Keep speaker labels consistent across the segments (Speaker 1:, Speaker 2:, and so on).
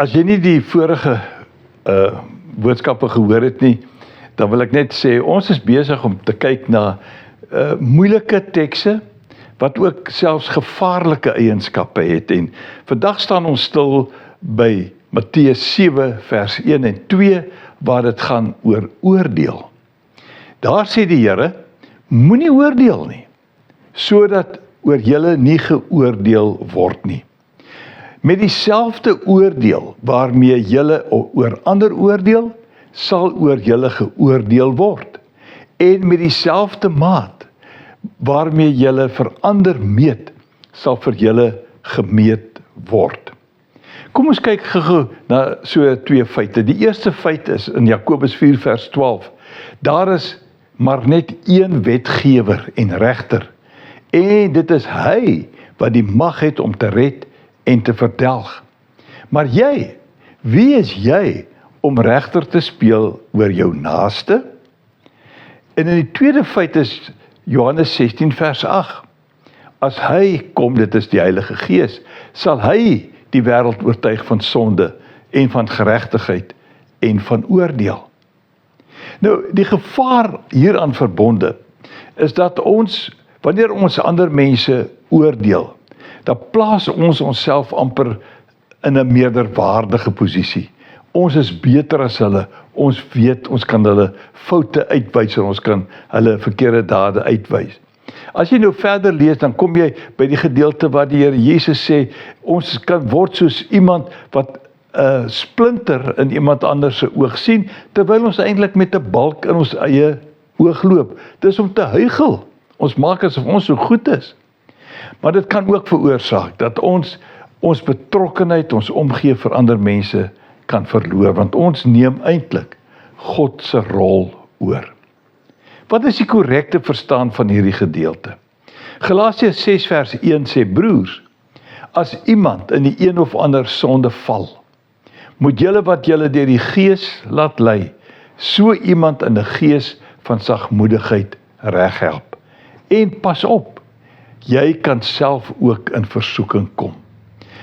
Speaker 1: As jy nie die vorige boodskappe gehoor het nie, dan wil ek net sê, ons is besig om te kyk na moeilike tekste, wat ook selfs gevaarlike eienskappe het. En vandag staan ons stil by Matteus 7 vers 1 en 2, waar dit gaan oor oordeel. Daar sê die Here, moenie oordeel nie, sodat oor julle nie geoordeel word nie. Met dieselfde oordeel waarmee julle oor ander oordeel, sal oor julle geoordeel word. En met dieselfde maat waarmee julle vir ander meet, sal vir julle gemeet word. Kom ons kyk gou na so twee feite. Die eerste feit is in Jakobus 4 vers 12. Daar is maar net een wetgewer en regter. En dit is hy wat die mag het om te red en te verdelg. Maar jy, wie is jy om regter te speel oor jou naaste? En in die tweede feit is Johannes 16 vers 8. As hy kom, dit is die Heilige Gees, sal hy die wêreld oortuig van sonde en van geregtigheid en van oordeel. Nou, die gevaar hieraan verbonde is dat ons, wanneer ons ander mense oordeel, dan plaas ons onsself amper in 'n meerderwaardige posisie. Ons is beter as hulle, ons weet, ons kan hulle foute uitwys en ons kan hulle verkeerde dade uitwys. As jy nou verder lees, dan kom jy by die gedeelte waar die Here Jesus sê, ons kan word soos iemand wat 'n splinter in iemand anders se oog sien, terwyl ons eintlik met 'n balk in ons eie oog loop. Dis om te huigel. Ons maak asof ons so goed is. Maar dit kan ook veroorsaak dat ons betrokkenheid, ons omgee vir ander mense kan verloor, want ons neem eintlik God se rol oor. Wat is die korrekte verstaan van hierdie gedeelte? Galasiërs 6 vers 1 sê, broers, as iemand in die een of ander sonde val, moet julle wat julle deur die Gees laat lei, so iemand in 'n gees van sagmoedigheid reghelp. En pas op, jy kan self ook in versoeking kom.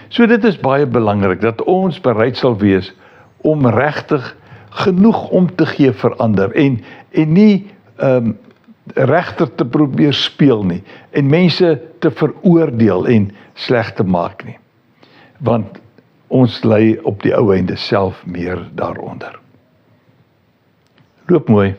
Speaker 1: So dit is baie belangrik, dat ons bereid sal wees om regtig genoeg om te gee vir ander, en nie regter te probeer speel nie, en mense te veroordeel en sleg te maak nie. Want ons lê op die ou einde self meer daaronder. Loop mooi.